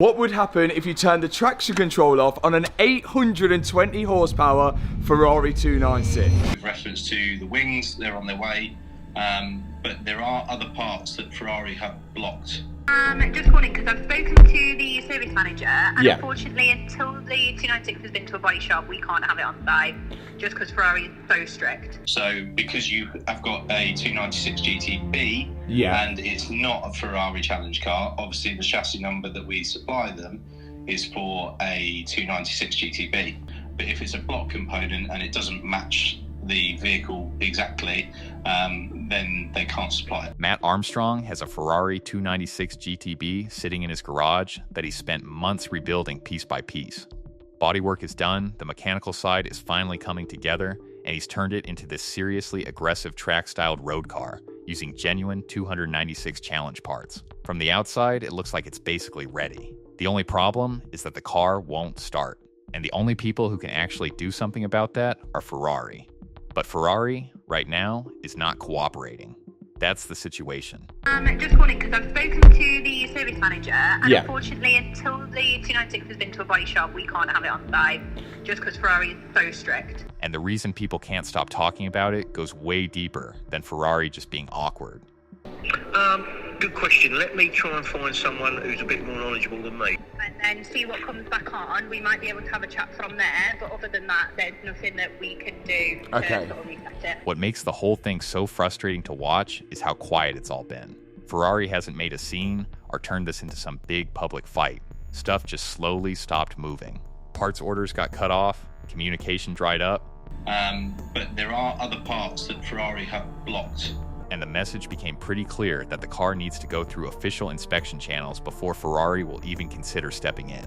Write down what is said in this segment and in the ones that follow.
What would happen if you turned the traction control off on an 820 horsepower Ferrari 296? With reference to the wings, they're on their way, but there are other parts that Ferrari have blocked. Just calling because I've spoken to the service manager, and Yeah. unfortunately, until the 296 has been to a body shop, we can't have it on site, just because Ferrari is so strict. So because you have got a 296 GTB, Yeah. and it's not a Ferrari challenge car, obviously the chassis number that we supply them is for a 296 GTB. But if it's a block component and it doesn't match the vehicle exactly, then they can't supply it. Mat Armstrong has a Ferrari 296 GTB sitting in his garage that he spent months rebuilding piece by piece. Bodywork is done, the mechanical side is finally coming together, and he's turned it into this seriously aggressive track-styled road car using genuine 296 challenge parts. From the outside, it looks like it's basically ready. The only problem is that the car won't start, and the only people who can actually do something about that are Ferrari. But Ferrari, right now, is not cooperating. That's the situation. Just calling because I've spoken to the service manager, and Yeah. unfortunately, until the 296 has been to a body shop, we can't have it on site, just because Ferrari is so strict. And the reason people can't stop talking about it goes way deeper than Ferrari just being awkward. Good question. Let me try and find someone who's a bit more knowledgeable than me. And then see what comes back on. We might be able to have a chat from there, but other than that, there's nothing that we can do to Okay. sort of reset it. What makes the whole thing so frustrating to watch is how quiet it's all been. Ferrari hasn't made a scene or turned this into some big public fight. Stuff just slowly stopped moving. Parts orders got cut off, communication dried up, But there are other parts that Ferrari have blocked. and the message became pretty clear that the car needs to go through official inspection channels before Ferrari will even consider stepping in.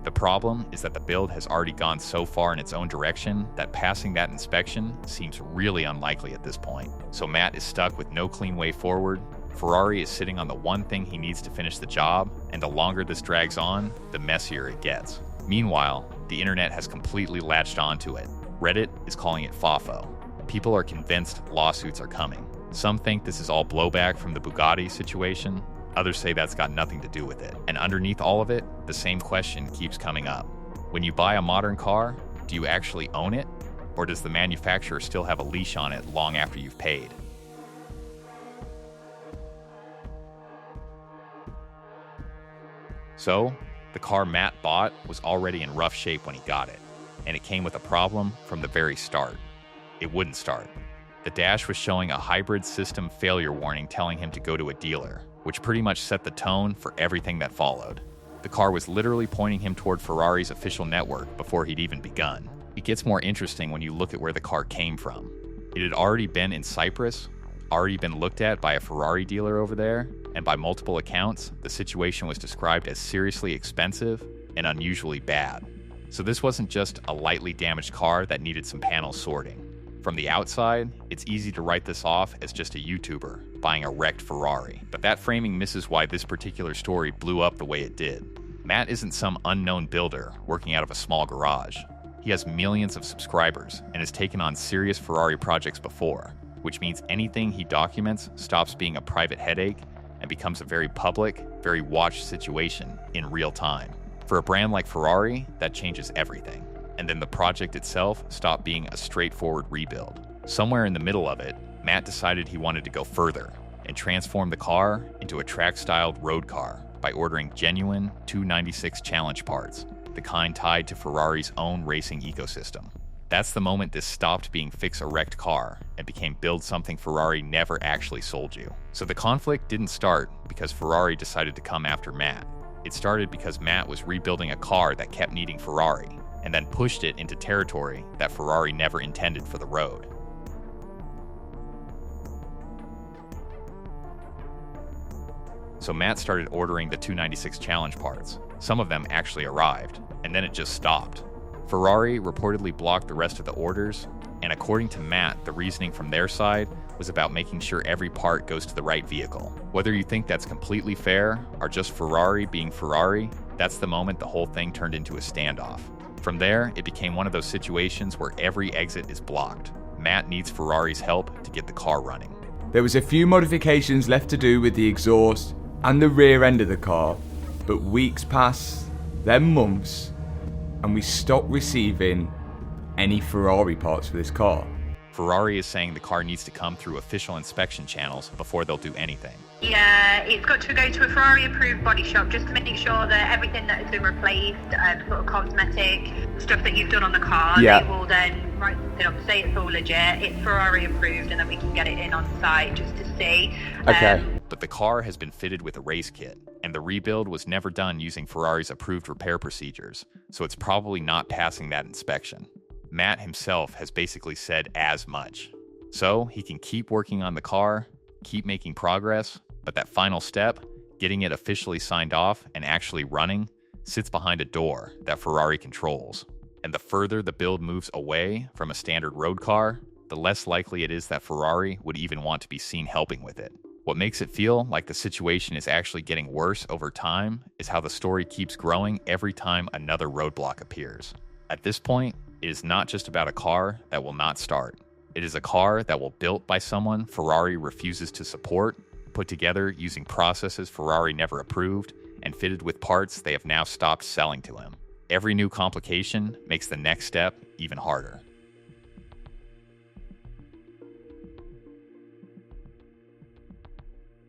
The problem is that the build has already gone so far in its own direction that passing that inspection seems really unlikely at this point. So Mat is stuck with no clean way forward. Ferrari is sitting on the one thing he needs to finish the job, and the longer this drags on, the messier it gets. Meanwhile, the internet has completely latched onto it. Reddit is calling it FOFO. People are convinced lawsuits are coming. Some think this is all blowback from the Bugatti situation. Others say that's got nothing to do with it. And underneath all of it, the same question keeps coming up. When you buy a modern car, do you actually own it? Or does the manufacturer still have a leash on it long after you've paid? So, the car Mat bought was already in rough shape when he got it, and it came with a problem from the very start. It wouldn't start. The dash was showing a hybrid system failure warning telling him to go to a dealer, which pretty much set the tone for everything that followed. The car was literally pointing him toward Ferrari's official network before he'd even begun. It gets more interesting when you look at where the car came from. It had already been in Cyprus, already been looked at by a Ferrari dealer over there, and by multiple accounts, the situation was described as seriously expensive and unusually bad. So this wasn't just a lightly damaged car that needed some panel sorting. From the outside, it's easy to write this off as just a YouTuber buying a wrecked Ferrari, but that framing misses why this particular story blew up the way it did. Mat isn't some unknown builder working out of a small garage. He has millions of subscribers and has taken on serious Ferrari projects before, which means anything he documents stops being a private headache and becomes a very public, very watched situation in real time. For a brand like Ferrari, that changes everything. And then the project itself stopped being a straightforward rebuild. Somewhere in the middle of it, Mat decided he wanted to go further and transform the car into a track-styled road car by ordering genuine 296 challenge parts, the kind tied to Ferrari's own racing ecosystem. That's the moment this stopped being fix a wrecked car and became build something Ferrari never actually sold you. So the conflict didn't start because Ferrari decided to come after Mat. It started because Mat was rebuilding a car that kept needing Ferrari, and then pushed it into territory that Ferrari never intended for the road. So Mat started ordering the 296 challenge parts. Some of them actually arrived, and then it just stopped. Ferrari reportedly blocked the rest of the orders, and according to Mat, the reasoning from their side was about making sure every part goes to the right vehicle. Whether you think that's completely fair, or just Ferrari being Ferrari, that's the moment the whole thing turned into a standoff. From there, it became one of those situations where every exit is blocked. Mat needs Ferrari's help to get the car running. There was a few modifications left to do with the exhaust and the rear end of the car, But weeks pass, then months, and we stop receiving any Ferrari parts for this car. Ferrari is saying the car needs to come through official inspection channels before they'll do anything. Yeah, it's got to go to a Ferrari-approved body shop just to make sure that everything that has been replaced, sort of cosmetic stuff that you've done on the car, Yeah. they will then write something up, say it's all legit, it's Ferrari-approved, and then we can get it in on site just to see. Okay. But the car has been fitted with a race kit, and the rebuild was never done using Ferrari's approved repair procedures, so it's probably not passing that inspection. Mat himself has basically said as much. So he can keep working on the car, keep making progress, but that final step, getting it officially signed off and actually running, sits behind a door that Ferrari controls. And the further the build moves away from a standard road car, the less likely it is that Ferrari would even want to be seen helping with it. What makes it feel like the situation is actually getting worse over time is how the story keeps growing every time another roadblock appears. At this point, it is not just about a car that will not start. It is a car that will built by someone Ferrari refuses to support, put together using processes Ferrari never approved, and fitted with parts they have now stopped selling to him. Every new complication makes the next step even harder.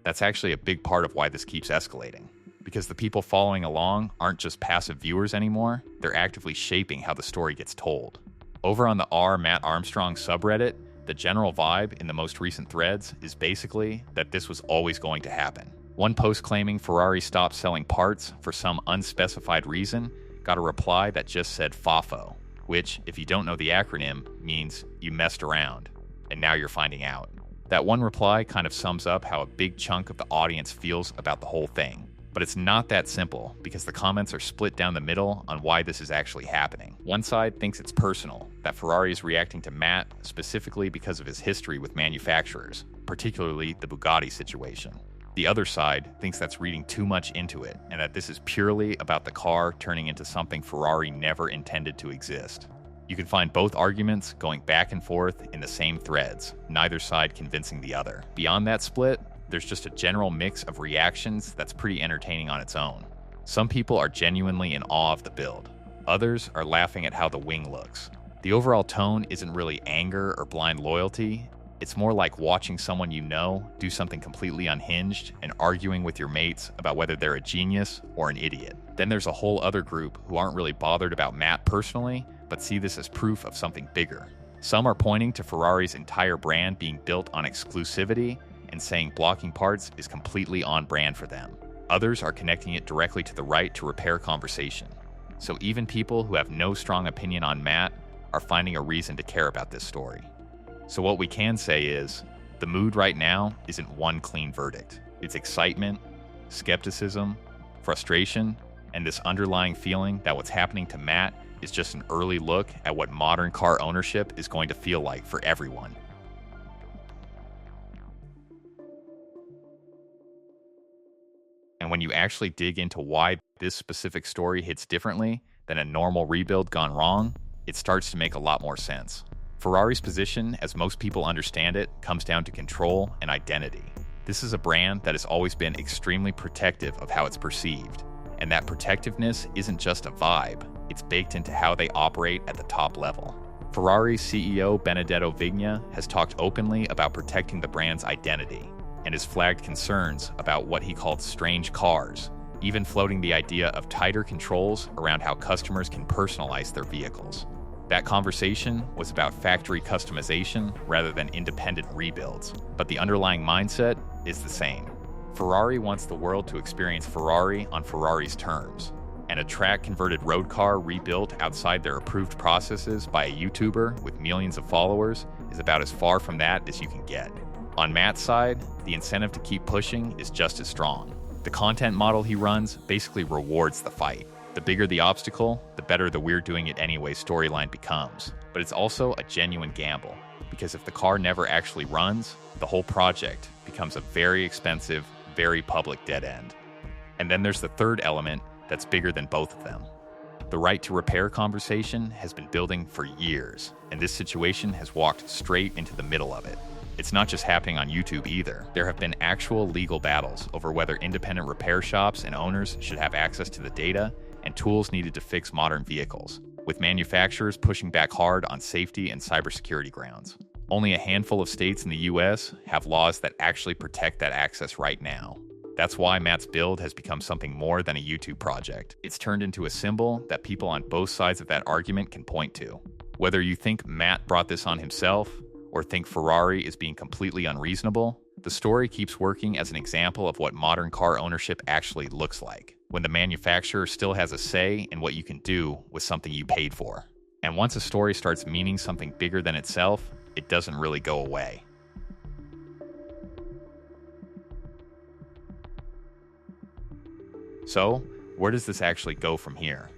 That's actually a big part of why this keeps escalating. Because the people following along aren't just passive viewers anymore, they're actively shaping how the story gets told. Over on the Mat Armstrong subreddit, the general vibe in the most recent threads is basically that this was always going to happen. One post claiming Ferrari stopped selling parts for some unspecified reason got a reply that just said FAFO, which, if you don't know the acronym, means you messed around, and now you're finding out. That one reply kind of sums up how a big chunk of the audience feels about the whole thing. But it's not that simple, because the comments are split down the middle on why this is actually happening. One side thinks it's personal, that Ferrari is reacting to Mat specifically because of his history with manufacturers, particularly the Bugatti situation. The other side thinks that's reading too much into it, and that this is purely about the car turning into something Ferrari never intended to exist. You can find both arguments going back and forth in the same threads, neither side convincing the other. Beyond that split, there's just a general mix of reactions that's pretty entertaining on its own. Some people are genuinely in awe of the build. Others are laughing at how the wing looks. The overall tone isn't really anger or blind loyalty. It's more like watching someone you know do something completely unhinged and arguing with your mates about whether they're a genius or an idiot. Then there's a whole other group who aren't really bothered about Mat personally, but see this as proof of something bigger. Some are pointing to Ferrari's entire brand being built on exclusivity and saying blocking parts is completely on brand for them. Others are connecting it directly to the right to repair conversation. So even people who have no strong opinion on Mat are finding a reason to care about this story. So what we can say is, the mood right now isn't one clean verdict. It's excitement, skepticism, frustration, and this underlying feeling that what's happening to Mat is just an early look at what modern car ownership is going to feel like for everyone. And when you actually dig into why this specific story hits differently than a normal rebuild gone wrong, it starts to make a lot more sense. Ferrari's position, as most people understand it, comes down to control and identity. This is a brand that has always been extremely protective of how it's perceived. And that protectiveness isn't just a vibe, it's baked into how they operate at the top level. Ferrari's CEO Benedetto Vigna has talked openly about protecting the brand's identity, and has flagged concerns about what he called strange cars, even floating the idea of tighter controls around how customers can personalize their vehicles. That conversation was about factory customization rather than independent rebuilds, but the underlying mindset is the same. Ferrari wants the world to experience Ferrari on Ferrari's terms, and a track-converted road car rebuilt outside their approved processes by a YouTuber with millions of followers is about as far from that as you can get. On Mat's side, the incentive to keep pushing is just as strong. The content model he runs basically rewards the fight. The bigger the obstacle, the better the we're doing it anyway storyline becomes. But it's also a genuine gamble, because if the car never actually runs, the whole project becomes a very expensive, very public dead end. And then there's the third element that's bigger than both of them. The right to repair conversation has been building for years, and this situation has walked straight into the middle of it. It's not just happening on YouTube either. There have been actual legal battles over whether independent repair shops and owners should have access to the data and tools needed to fix modern vehicles, with manufacturers pushing back hard on safety and cybersecurity grounds. Only a handful of states in the US have laws that actually protect that access right now. That's why Matt's build has become something more than a YouTube project. It's turned into a symbol that people on both sides of that argument can point to. Whether you think Matt brought this on himself, or think Ferrari is being completely unreasonable, the story keeps working as an example of what modern car ownership actually looks like, when the manufacturer still has a say in what you can do with something you paid for. And once a story starts meaning something bigger than itself, it doesn't really go away. So, where does this actually go from here?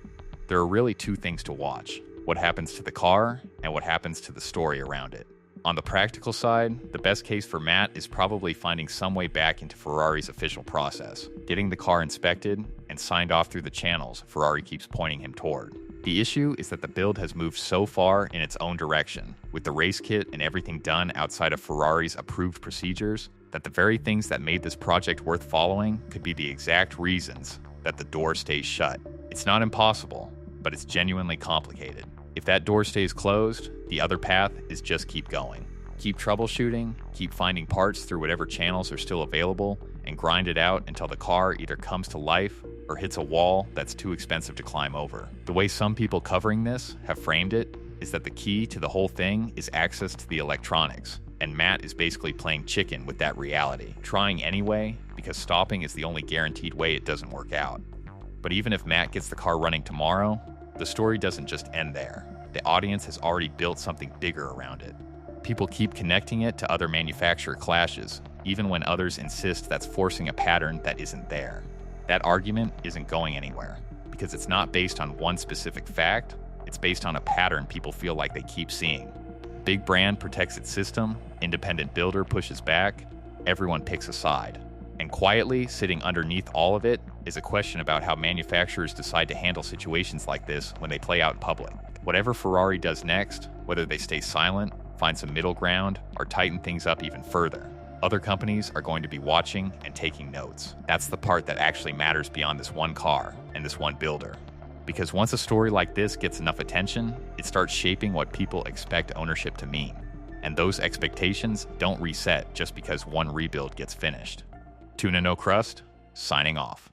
There are really two things to watch: what happens to the car and what happens to the story around it. On the practical side, the best case for Matt is probably finding some way back into Ferrari's official process, getting the car inspected and signed off through the channels Ferrari keeps pointing him toward. The issue is that the build has moved so far in its own direction, with the race kit and everything done outside of Ferrari's approved procedures, that the very things that made this project worth following could be the exact reasons that the door stays shut. It's not impossible, but it's genuinely complicated. If that door stays closed, the other path is just keep going. Keep troubleshooting, keep finding parts through whatever channels are still available, and grind it out until the car either comes to life or hits a wall that's too expensive to climb over. The way some people covering this have framed it is that the key to the whole thing is access to the electronics, and Matt is basically playing chicken with that reality, trying anyway because stopping is the only guaranteed way it doesn't work out. But even if Matt gets the car running tomorrow, the story doesn't just end there. The audience has already built something bigger around it. People keep connecting it to other manufacturer clashes, even when others insist that's forcing a pattern that isn't there. That argument isn't going anywhere, because it's not based on one specific fact, it's based on a pattern people feel like they keep seeing. Big brand protects its system, independent builder pushes back, everyone picks a side. And quietly, sitting underneath all of it, is a question about how manufacturers decide to handle situations like this when they play out in public. Whatever Ferrari does next, whether they stay silent, find some middle ground, or tighten things up even further, other companies are going to be watching and taking notes. That's the part that actually matters beyond this one car and this one builder. Because once a story like this gets enough attention, it starts shaping what people expect ownership to mean. And those expectations don't reset just because one rebuild gets finished. Tuna, no crust, signing off.